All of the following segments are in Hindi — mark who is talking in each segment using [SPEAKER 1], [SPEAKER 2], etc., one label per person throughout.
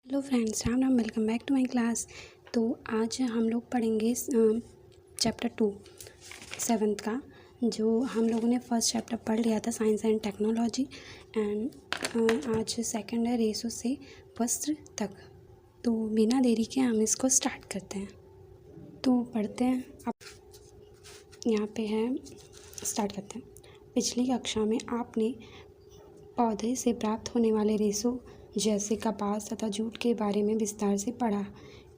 [SPEAKER 1] Hello friends, Ram Ram. Welcome back to my class. तो आज हम लोग पढ़ेंगे चैप्टर 2 7th का, जो हम लोगों ने फर्स्ट चैप्टर पढ़ लिया था, साइंस एंड टेक्नोलॉजी। एंड आज सेकंड है, रेसों से वस्त्र तक। तो बिना देरी के हम इसको स्टार्ट करते हैं। तो पढ़ते हैं। अब यहाँ पे है, स्टार्ट करते हैं। पिछली कक्षा में आपने पौधे से प्राप्त होने वाले रेशों जैसे कपास तथा जूट के बारे में विस्तार से पढ़ा।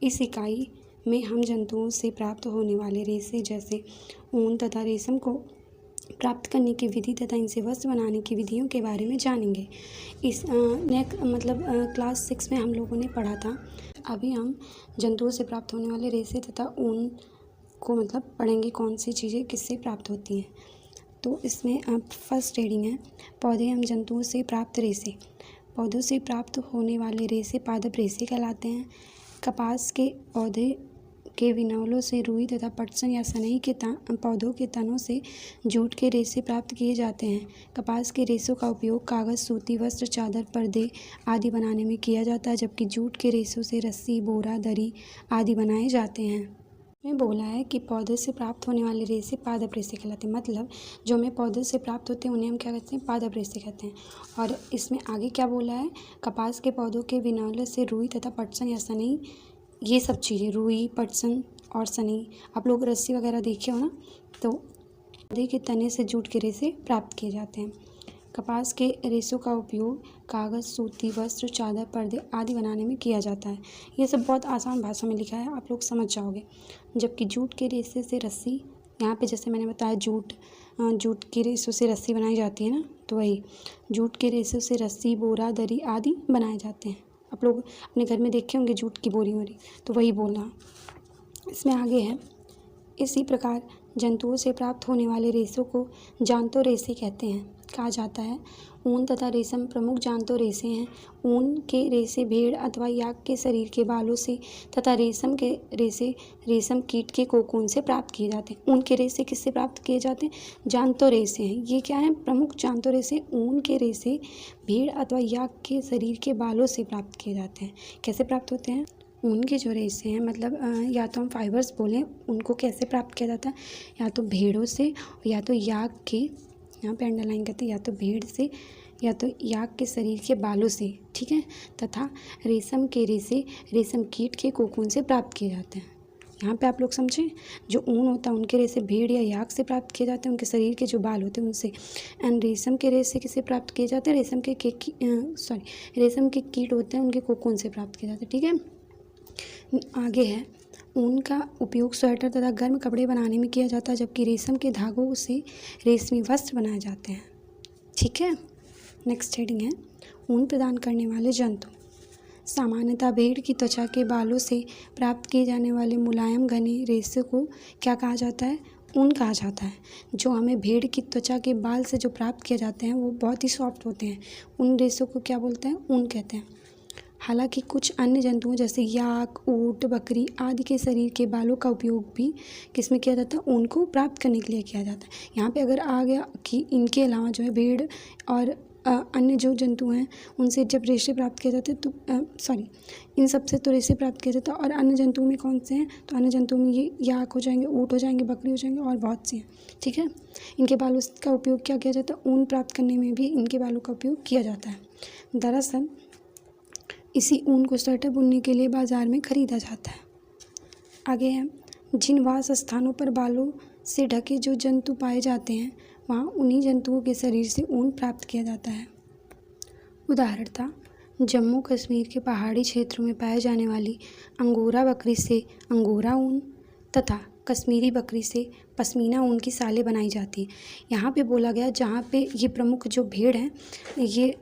[SPEAKER 1] इस इकाई में हम जंतुओं से प्राप्त होने वाले रेशे जैसे ऊन तथा रेशम को प्राप्त करने की विधि तथा इनसे वस्त्र बनाने की विधियों के बारे में जानेंगे। इस क्लास 6 में हम लोगों ने पढ़ा था। अभी हम जंतुओं से प्राप्त होने वाले रेशे तथा ऊन को पढ़ेंगे, कौन सी चीज़ें किससे प्राप्त होती हैं। तो इसमें अब फर्स्ट रीडिंग है, पौधे एवं जंतुओं से प्राप्त रेशे। पौधों से प्राप्त होने वाले रेशे पादप रेशे कहलाते हैं। कपास के पौधे के विनौलों से रुई तथा पटसन या सनई के पौधों के तनों से जूट के रेशे प्राप्त किए जाते हैं। कपास के रेशों का उपयोग कागज़, सूती वस्त्र, चादर, पर्दे आदि बनाने में किया जाता है, जबकि जूट के रेशों से रस्सी, बोरा, दरी आदि बनाए जाते हैं। में बोला है कि पौधे से प्राप्त होने वाले रेशे पादप रेशे कहलाते हैं। मतलब जो हमें पौधे से प्राप्त होते हैं उन्हें हम क्या कहते हैं, पादप रेशे कहते हैं। और इसमें आगे क्या बोला है, कपास के पौधों के विनौले से रुई तथा पटसन या सनई, ये सब चीज़ें, रुई, पटसन और सनई, आप लोग रस्सी वगैरह देखे हो ना, तो पौधे के तने से जूट के रेशे प्राप्त किए जाते हैं। कपास के रेशों का उपयोग कागज़, सूती वस्त्र, चादर, पर्दे आदि बनाने में किया जाता है। ये सब बहुत आसान भाषा में लिखा है, आप लोग समझ जाओगे। जबकि जूट के रेशे से रस्सी, यहाँ पे जैसे मैंने बताया जूट के रेशों से रस्सी बनाई जाती है ना, तो वही जूट के रेशों से रस्सी, बोरा, दरी आदि बनाए जाते हैं। आप लोग अपने घर में देखे होंगे जूट की बोरी वोरी, तो वही बोलना। इसमें आगे है, इसी प्रकार जंतुओं से प्राप्त होने वाले रेशों को जांतों रेशे कहते हैं, कहा जाता है। ऊन तथा रेशम प्रमुख जांतों रेशे हैं। ऊन के रेशे भेड़ अथवा याक के शरीर के बालों से तथा रेशम के रेशे रेशम कीट के कोकून से प्राप्त किए जाते हैं। ऊन के रेशे किससे प्राप्त किए जाते हैं, जांतों रेशे हैं। ये क्या है, प्रमुख जांतों रेशे। ऊन के रेशे भेड़ अथवा याक के शरीर के बालों से प्राप्त किए जाते हैं। कैसे प्राप्त होते हैं, ऊन के जो रेशे हैं, या तो हम फाइबर्स बोलें, उनको कैसे प्राप्त किया जाता है, या तो भेड़ों से, या तो याक के, यहाँ पे अंडरलाइन करते हैं, या तो भेड़ से या तो याक के शरीर के बालों से, ठीक है। तथा रेशम के रेशे रेशम कीट के कोकून से प्राप्त किए जाते हैं। यहाँ पे आप लोग समझें, जो ऊन होता है उनके रेशे भेड़ या याक से प्राप्त किए जाते हैं, उनके शरीर के जो बाल होते हैं उनसे। एंड रेशम के रेशे किससे प्राप्त किए जाते हैं, रेशम के कीट होते हैं, उनके कोकून से प्राप्त किए जाते हैं, ठीक है। आगे है, ऊन का उपयोग स्वेटर तथा गर्म कपड़े बनाने में किया जाता है, जबकि रेशम के धागों से रेशमी वस्त्र बनाए जाते हैं, ठीक है। नेक्स्ट हेडिंग है, ऊन प्रदान करने वाले जंतु। सामान्यतः भेड़ की त्वचा के बालों से प्राप्त किए जाने वाले मुलायम घने रेशे को क्या कहा जाता है, ऊन कहा जाता है। जो हमें भेड़ की त्वचा के बाल से जो प्राप्त किए जाते हैं वो बहुत ही सॉफ्ट होते हैं। उन रेशों को क्या बोलते हैं, ऊन कहते हैं। हालांकि कुछ अन्य जंतुओं जैसे याक, ऊँट, बकरी आदि के शरीर के बालों का उपयोग भी किस में किया जाता है, ऊन को प्राप्त करने के लिए किया जाता है। यहाँ पे अगर आ गया कि इनके अलावा जो है भेड़ और अन्य जो जंतु हैं उनसे जब रेशे प्राप्त किए जाते हैं, तो इन सब से तो रेशे प्राप्त किया जाता है। और अन्य जंतुओं में कौन से हैं, तो अन्य जंतुओं में ये याक हो जाएंगे, ऊँट हो जाएंगे, बकरी हो जाएंगे और बहुत से हैं, ठीक है। इनके बालों का उपयोग क्या किया जाता है, ऊन प्राप्त करने में भी इनके बालों का उपयोग किया जाता है। दरअसल इसी ऊन को स्वेटर बुनने के लिए बाज़ार में ख़रीदा जाता है। आगे है, जिन वास स्थानों पर बालों से ढके जो जंतु पाए जाते हैं वहाँ उन्हीं जंतुओं के शरीर से ऊन प्राप्त किया जाता है। उदाहरणतः जम्मू कश्मीर के पहाड़ी क्षेत्रों में पाए जाने वाली अंगोरा बकरी से अंगोरा ऊन तथा कश्मीरी बकरी से पश्मीना ऊन की सालें बनाई जाती हैं। यहाँ पे बोला गया, जहाँ पे ये प्रमुख जो भेड़ हैं, ये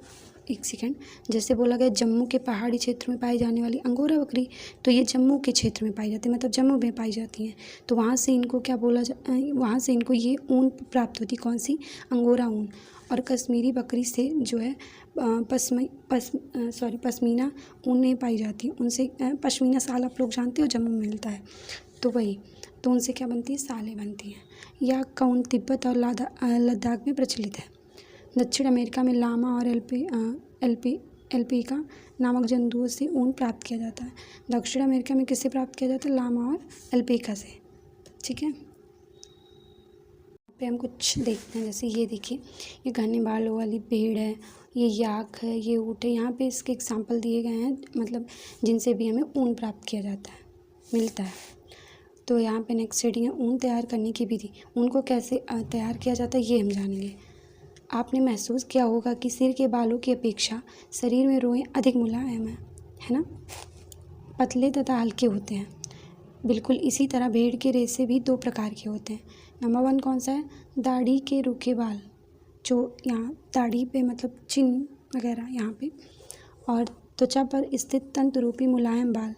[SPEAKER 1] एक सेकेंड, जैसे बोला गया जम्मू के पहाड़ी क्षेत्र में पाई जाने वाली अंगोरा बकरी, तो ये जम्मू के क्षेत्र में पाई जाती है, मतलब जम्मू में पाई जाती हैं। तो वहाँ से इनको क्या वहाँ से इनको ये ऊन प्राप्त होती, कौन सी, अंगोरा ऊन। और कश्मीरी बकरी से जो है पश्मीना ऊन नहीं पाई जाती, उनसे पश्मीना साल आप लोग जानते हो जम्मू में मिलता है, तो वही, तो उनसे क्या बनती है, सालें बनती हैं। या का ऊन तिब्बत और लद्दाख में प्रचलित है। दक्षिण अमेरिका में लामा और एल्पैका नामक जंतुओं से ऊन प्राप्त किया जाता है। दक्षिण अमेरिका में किससे प्राप्त किया जाता है? लामा और एल्पैका से। ठीक है, पे हम कुछ देखते हैं। जैसे ये देखिए, ये घने बालों वाली भेड़ है, ये याक है, ये ऊँट है। यहाँ पे इसके एग्जाम्पल दिए गए हैं, मतलब जिनसे भी हमें ऊन प्राप्त किया जाता है, मिलता है। तो यहाँ पे नेक्स्ट हेडिंग है ऊन तैयार करने की विधि। ऊन को कैसे तैयार किया जाता है ये हम जानेंगे। आपने महसूस किया होगा कि सिर के बालों की अपेक्षा शरीर में रोएं अधिक मुलायम है ना, पतले तथा हल्के होते हैं। बिल्कुल इसी तरह भेड़ के रेशे भी दो प्रकार के होते हैं। नंबर 1 कौन सा है? दाढ़ी के रूखे बाल, जो यहाँ दाढ़ी पे मतलब चिन्ह वगैरह यहाँ पे, और त्वचा पर स्थित तंतु रूपी मुलायम बाल।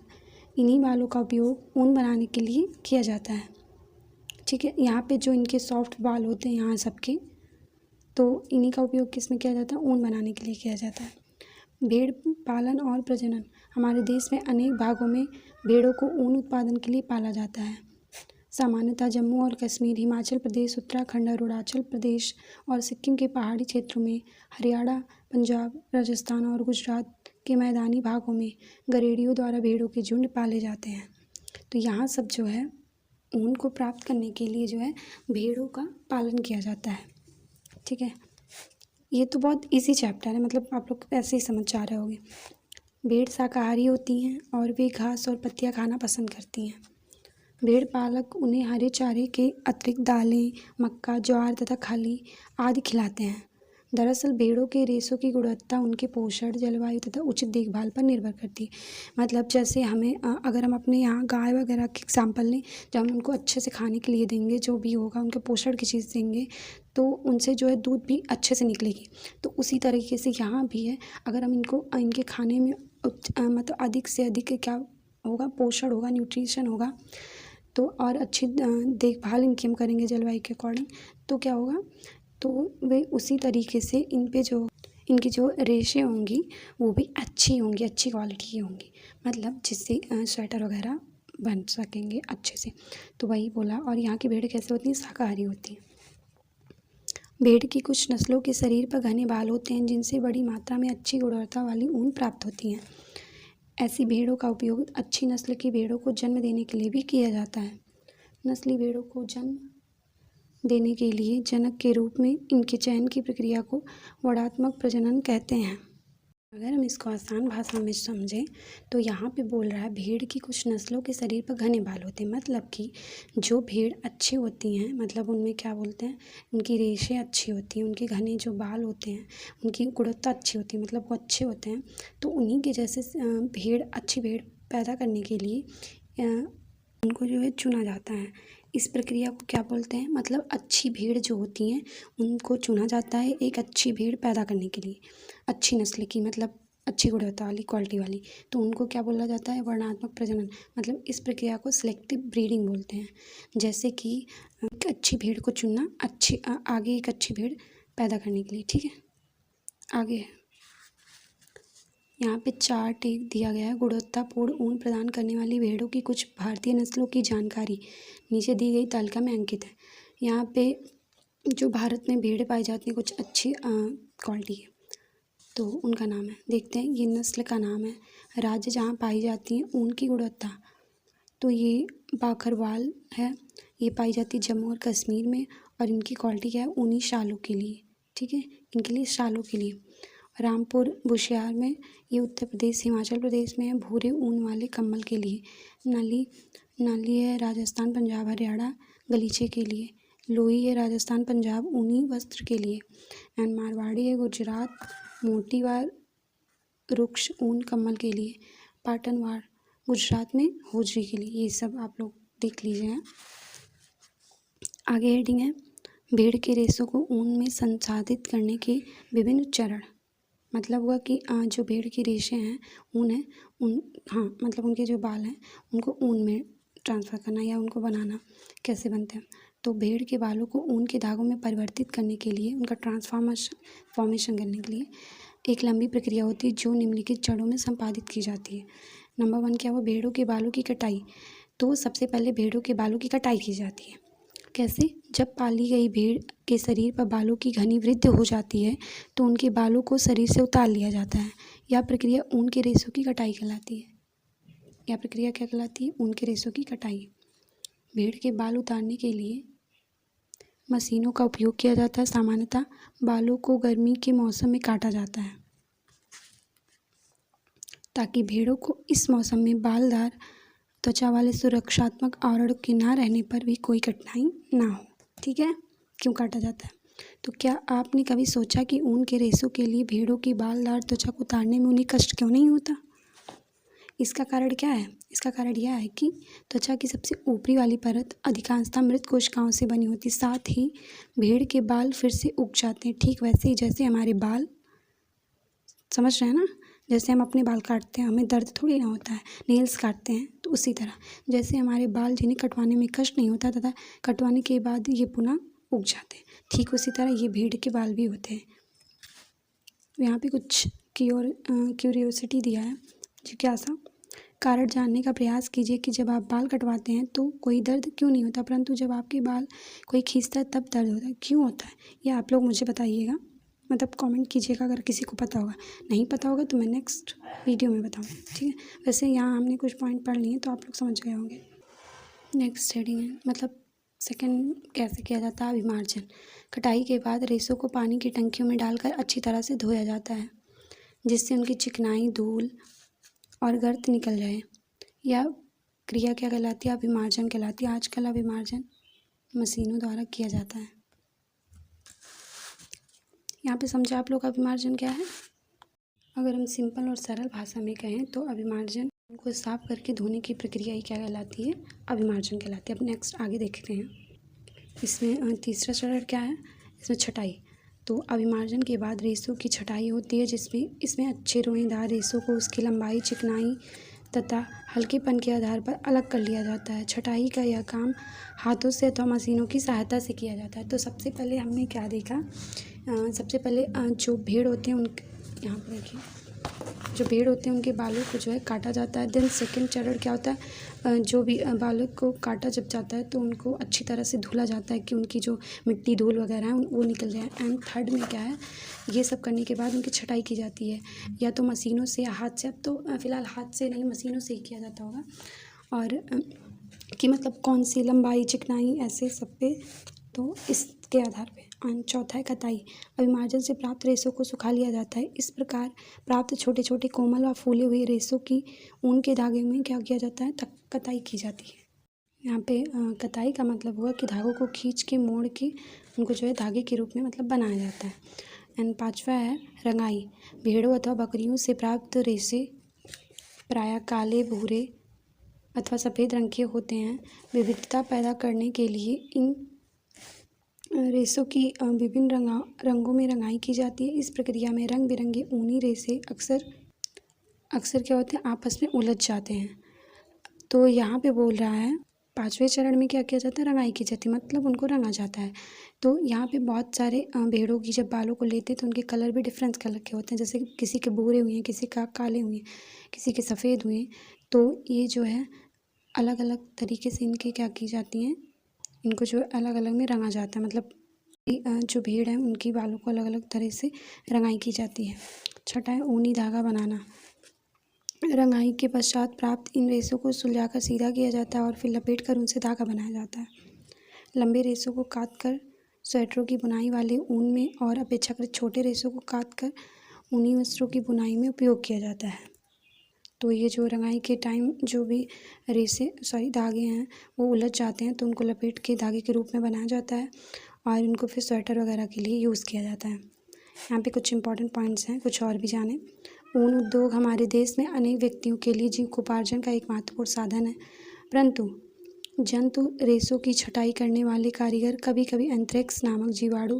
[SPEAKER 1] इन्हीं बालों का उपयोग ऊन बनाने के लिए किया जाता है। ठीक है, यहाँ पे जो इनके सॉफ्ट बाल होते हैं यहाँ सबके, तो इन्हीं का उपयोग किस में किया जाता है? ऊन बनाने के लिए किया जाता है। भेड़ पालन और प्रजनन। हमारे देश में अनेक भागों में भेड़ों को ऊन उत्पादन के लिए पाला जाता है। सामान्यतः जम्मू और कश्मीर, हिमाचल प्रदेश, उत्तराखंड, अरुणाचल प्रदेश और सिक्किम के पहाड़ी क्षेत्रों में, हरियाणा, पंजाब, राजस्थान और गुजरात के मैदानी भागों में गरेड़ियों द्वारा भेड़ों के झुंड पाले जाते हैं। तो यहाँ सब जो है ऊन को प्राप्त करने के लिए जो है भेड़ों का पालन किया जाता है। ठीक है, ये तो बहुत इजी चैप्टर है, मतलब आप लोग ऐसे ही समझ जा रहे होंगे। भेड़ शाकाहारी होती हैं और वे घास और पत्तियाँ खाना पसंद करती हैं। भेड़ पालक उन्हें हरे चारे के अतिरिक्त दालें, मक्का, ज्वार तथा खली आदि खिलाते हैं। दरअसल भेड़ों के रेशों की गुणवत्ता उनके पोषण, जलवायु तथा उचित देखभाल पर निर्भर करती है। मतलब जैसे हमें अगर हम अपने यहाँ गाय वगैरह के एग्जाम्पल लें, जब हम उनको अच्छे से खाने के लिए देंगे, जो भी होगा उनके पोषण की चीज़ देंगे, तो उनसे जो है दूध भी अच्छे से निकलेगी। तो उसी तरीके से यहाँ भी है, अगर हम इनको इनके खाने में मतलब अधिक से अधिक क्या होगा? पोषण होगा, न्यूट्रिशन होगा, तो और अच्छी देखभाल इनकी हम करेंगे जलवायु के अकॉर्डिंग, तो क्या होगा? तो वे उसी तरीके से इन पे जो इनकी जो रेशें होंगी वो भी अच्छी होंगी, अच्छी क्वालिटी की होंगी, मतलब जिससे स्वेटर वगैरह बन सकेंगे अच्छे से। तो वही बोला। और यहाँ की भेड़ कैसे होती हैं? शाकाहारी होती हैं। भेड़ की कुछ नस्लों के शरीर पर घने बाल होते हैं, जिनसे बड़ी मात्रा में अच्छी गुणवत्ता वाली ऊन प्राप्त होती है। ऐसी भेड़ों का उपयोग अच्छी नस्ल की भेड़ों को जन्म देने के लिए भी किया जाता है। नस्ली भेड़ों को जन्म देने के लिए जनक के रूप में इनके चयन की प्रक्रिया को वर्णात्मक प्रजनन कहते हैं। अगर हम इसको आसान भाषा में समझें तो यहाँ पे बोल रहा है भेड़ की कुछ नस्लों के शरीर पर घने बाल होते हैं, मतलब कि जो भेड़ अच्छी होती हैं, मतलब उनमें क्या बोलते हैं, उनकी रेशें अच्छी होती हैं, उनके घने जो बाल होते हैं उनकी गुणवत्ता अच्छी होती है, मतलब वो अच्छे होते हैं। तो उन्हीं के जैसे अच्छी भेड़ पैदा करने के लिए उनको जो है चुना जाता है। इस प्रक्रिया को क्या बोलते हैं? मतलब अच्छी भेड़ जो होती हैं उनको चुना जाता है एक अच्छी भेड़ पैदा करने के लिए, अच्छी नस्ल की, मतलब अच्छी गुणवत्ता वाली, क्वालिटी वाली। तो उनको क्या बोला जाता है? वर्णात्मक प्रजनन। मतलब इस प्रक्रिया को सिलेक्टिव ब्रीडिंग बोलते हैं। जैसे कि एक अच्छी भेड़ को चुनना, आगे एक अच्छी भेड़ पैदा करने के लिए। ठीक है, आगे है यहाँ पे चार्ट एक दिया गया है, गुणवत्तापूर्ण ऊन प्रदान करने वाली भेड़ों की कुछ भारतीय नस्लों की जानकारी नीचे दी गई तालिका में अंकित है। यहाँ पे जो भारत में भेड़ें पाई जाती हैं कुछ अच्छी क्वालिटी है, तो उनका नाम है, देखते हैं। ये नस्ल का नाम है, राज्य जहाँ पाई जाती हैं, ऊन की गुणवत्ता, तो ये बाखरवाल है, ये पाई जाती है जम्मू और कश्मीर में, और इनकी क्वालिटी क्या है? ऊनी शालों के लिए। ठीक है, इनके लिए शालों के लिए। रामपुर बुशियार में, ये उत्तर प्रदेश हिमाचल प्रदेश में है, भूरे ऊन वाले कम्बल के लिए। नाली है राजस्थान पंजाब हरियाणा गलीचे के लिए। लोई है राजस्थान पंजाब ऊनी वस्त्र के लिए। एंड मारवाड़ी है गुजरात मोतीवार रुक्ष ऊन कम्बल के लिए। पाटनवार गुजरात में होजरी के लिए। ये सब आप लोग देख लीजिए। आगे हेडिंग है भेड़ के रेशों को ऊन में संसाधित करने के विभिन्न चरण। मतलब हुआ कि जो भेड़ की रेशें हैं, ऊन है, मतलब उनके जो बाल हैं उनको ऊन में ट्रांसफ़र करना या उनको बनाना कैसे बनते हैं। तो भेड़ के बालों को ऊन के धागों में परिवर्तित करने के लिए, उनका फॉर्मेशन करने के लिए एक लंबी प्रक्रिया होती है जो निम्नलिखित चरणों में संपादित की जाती है। नंबर 1 क्या हुआ? भेड़ों के बालों की कटाई। तो सबसे पहले भेड़ों के बालों की कटाई की जाती है। कैसे? जब पाली गई भेड़ के शरीर पर बालों की घनी वृद्धि हो जाती है तो उनके बालों को शरीर से उतार लिया जाता है। यह प्रक्रिया ऊन के रेशों की कटाई कहलाती है। यह प्रक्रिया क्या कहलाती है? ऊन के रेशों की कटाई। भेड़ के बाल उतारने के लिए मशीनों का उपयोग किया जाता है। सामान्यतः बालों को गर्मी के मौसम में काटा जाता है ताकि भेड़ों को इस मौसम में बालदार त्वचा वाले सुरक्षात्मक आवरण के ना रहने पर भी कोई कठिनाई ना हो। ठीक है, क्यों काटा जाता है? तो क्या आपने कभी सोचा कि ऊन के रेशों के लिए भेड़ों की बालदार त्वचा को उतारने में उन्हें कष्ट क्यों नहीं होता? इसका कारण क्या है? इसका कारण यह है कि त्वचा की सबसे ऊपरी वाली परत अधिकांशतः मृत कोशिकाओं से बनी होती है। साथ ही भेड़ के बाल फिर से उग जाते हैं, ठीक वैसे ही जैसे हमारे बाल। समझ रहे हैं ना? जैसे हम अपने बाल काटते हैं, हमें दर्द थोड़ी ना होता है, नेल्स काटते हैं, तो उसी तरह जैसे हमारे बाल जिन्हें कटवाने में कष्ट नहीं होता तथा कटवाने के बाद ये पुनः उग जाते हैं, ठीक उसी तरह ये भेड़ के बाल भी होते हैं। यहाँ पे कुछ क्यूरियोसिटी दिया है। जिज्ञासा कारण जानने का प्रयास कीजिए कि जब आप बाल कटवाते हैं तो कोई दर्द क्यों नहीं होता, परंतु जब आपके बाल कोई खींचता है तब दर्द होता है। क्यों होता है ये आप लोग मुझे बताइएगा, मतलब कमेंट कीजिएगा अगर किसी को पता होगा। नहीं पता होगा तो मैं नेक्स्ट वीडियो में बताऊँगी। ठीक है, वैसे यहाँ हमने कुछ पॉइंट पढ़ लिए तो आप लोग समझ गए होंगे। नेक्स्ट हेडिंग है, मतलब सेकंड कैसे किया जाता है? अभिमार्जन। कटाई के बाद रेशों को पानी की टंकियों में डालकर अच्छी तरह से धोया जाता है जिससे उनकी चिकनाई, धूल और गर्द निकल जाए। यह क्रिया क्या कहलाती है? अभिमार्जन कहलाती है। आजकल अभिमार्जन मशीनों द्वारा किया जाता है। यहाँ पे समझा आप लोग अभिमार्जन क्या है? अगर हम सिंपल और सरल भाषा में कहें तो अभिमार्जन को साफ करके धोने की प्रक्रिया ही क्या कहलाती है? अभिमार्जन कहलाती है। अब नेक्स्ट आगे देखते हैं। इसमें तीसरा चरण क्या है? इसमें छटाई। तो अभिमार्जन के बाद रेशों की छटाई होती है जिसमें इसमें अच्छे रोएदार रेशों को उसकी लंबाई, चिकनाई तथा हल्केपन के आधार पर अलग कर लिया जाता है। छटाई का यह काम हाथों से अथवा मशीनों की सहायता से किया जाता है। तो सबसे पहले हमने क्या देखा? सबसे पहले जो भेड़ होते हैं यहाँ पर देखिए, जो भेड़ होते हैं उनके बालों को जो है काटा जाता है। देन सेकंड चरण क्या होता है? जो भी बालों को काटा जब जाता है तो उनको अच्छी तरह से धुला जाता है कि उनकी जो मिट्टी, धूल वगैरह है वो निकल जाए। एंड थर्ड में क्या है? ये सब करने के बाद उनकी छटाई की जाती है, या तो मशीनों से या हाथ से। अब तो फ़िलहाल हाथ से नहीं, मशीनों से ही किया जाता होगा। और कि मतलब कौन सी लंबाई, चिकनाई, ऐसे सब पे, तो इसके आधार पे। एंड चौथा है कताई। अभिमार्जन से प्राप्त रेशों को सुखा लिया जाता है। इस प्रकार प्राप्त छोटे छोटे कोमल व फूले हुए रेशों की ऊन के धागे में क्या किया जाता है? कताई की जाती है। यहाँ पे कताई का मतलब हुआ कि धागों को खींच के, मोड़ के उनको जो है धागे के रूप में मतलब बनाया जाता है। एंड पाँचवा है रंगाई। भेड़ों अथवा बकरियों से प्राप्त रेशे प्रायः काले, भूरे अथवा सफ़ेद रंग के होते हैं। विविधता पैदा करने के लिए इन रेशों की विभिन्न रंगों में रंगाई की जाती है। इस प्रक्रिया में रंग बिरंगे ऊनी रेशे अक्सर क्या होते हैं? आपस में उलझ जाते हैं। तो यहाँ पे बोल रहा है पाँचवें चरण में क्या किया जाता है? रंगाई की जाती है, मतलब उनको रंगा जाता है। तो यहाँ पे बहुत सारे भेड़ों की जब बालों को लेते हैं तो उनके कलर भी डिफरेंस कलर के होते हैं। जैसे किसी के भूरे हुए हैं, किसी का काले हुए हैं, किसी के सफ़ेद हुए हैं। तो ये जो है अलग अलग तरीके से इनके क्या की जाती हैं? इनको जो अलग अलग में रंगा जाता है, मतलब जो भेड़ है उनकी बालों को अलग अलग तरह से रंगाई की जाती है। छठा है ऊनी धागा बनाना। रंगाई के पश्चात प्राप्त इन रेशों को सुलझाकर सीधा किया जाता है और फिर लपेट कर उनसे धागा बनाया जाता है। लंबे रेशों को काट कर स्वेटरों की बुनाई वाले ऊन में और अपेक्षाकृत छोटे रेशों को काट कर ऊनी वस्त्रों की बुनाई में उपयोग किया जाता है। तो ये जो रंगाई के टाइम जो भी धागे हैं वो उलझ जाते हैं तो उनको लपेट के धागे के रूप में बनाया जाता है और इनको फिर स्वेटर वगैरह के लिए यूज़ किया जाता है। यहाँ पे कुछ इंपॉर्टेंट पॉइंट्स हैं, कुछ और भी जानें। ऊन उद्योग हमारे देश में अनेक व्यक्तियों के लिए जीविकोपार्जन का एक महत्वपूर्ण साधन है, परंतु जंतु रेशों की छटाई करने वाले कारीगर कभी कभी एंथ्रेक्स नामक जीवाणु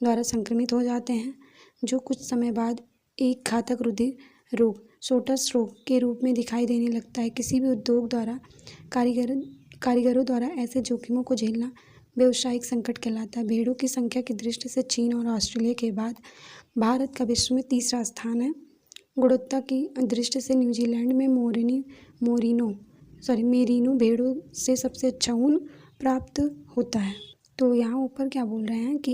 [SPEAKER 1] द्वारा संक्रमित हो जाते हैं, जो कुछ समय बाद एक घातक रुधिर रोग, सोटस रोग के रूप में दिखाई देने लगता है। किसी भी उद्योग द्वारा कारीगरों द्वारा ऐसे जोखिमों को झेलना व्यावसायिक संकट कहलाता है। भेड़ों की संख्या की दृष्टि से चीन और ऑस्ट्रेलिया के बाद भारत का विश्व में तीसरा स्थान है। गुणवत्ता की दृष्टि से न्यूजीलैंड में मेरिनो भेड़ों से सबसे अच्छा ऊन प्राप्त होता है। तो यहाँ ऊपर क्या बोल रहे हैं कि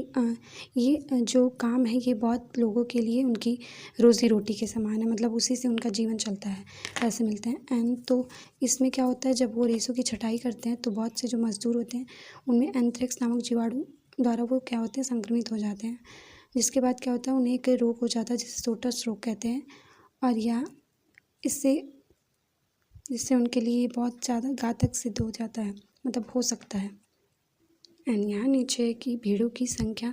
[SPEAKER 1] ये जो काम है ये बहुत लोगों के लिए उनकी रोज़ी रोटी के समान है, मतलब उसी से उनका जीवन चलता है, पैसे मिलते हैं। एंड तो इसमें क्या होता है, जब वो रेशों की छटाई करते हैं तो बहुत से जो मज़दूर होते हैं उनमें एंथ्रेक्स नामक जीवाणु द्वारा वो क्या होते हैं, संक्रमित हो जाते हैं, जिसके बाद क्या होता है उन्हें एक रोग हो जाता है जिसे सोटस रोग कहते हैं। और या इससे उनके लिए बहुत ज़्यादा घातक सिद्ध हो जाता है, मतलब हो सकता है। एंड यहाँ नीचे की भेड़ों की संख्या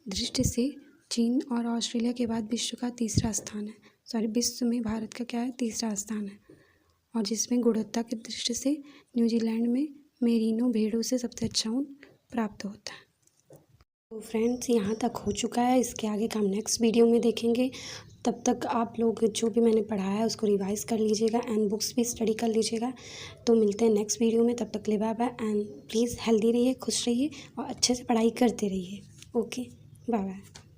[SPEAKER 1] दृष्टि से चीन और ऑस्ट्रेलिया के बाद विश्व का तीसरा स्थान है, विश्व में भारत का क्या है, तीसरा स्थान है। और जिसमें गुणवत्ता की दृष्टि से न्यूजीलैंड में मेरिनो भेड़ों से सबसे अच्छा ऊन प्राप्त होता है। तो फ्रेंड्स यहाँ तक हो चुका है, इसके आगे का हम नेक्स्ट वीडियो में देखेंगे। तब तक आप लोग जो भी मैंने पढ़ाया है उसको रिवाइज़ कर लीजिएगा एंड बुक्स भी स्टडी कर लीजिएगा। तो मिलते हैं नेक्स्ट वीडियो में, तब तक के लिए bye bye and please healthy रहिए, खुश रहिए और अच्छे से पढ़ाई करते रहिए। Okay, bye bye.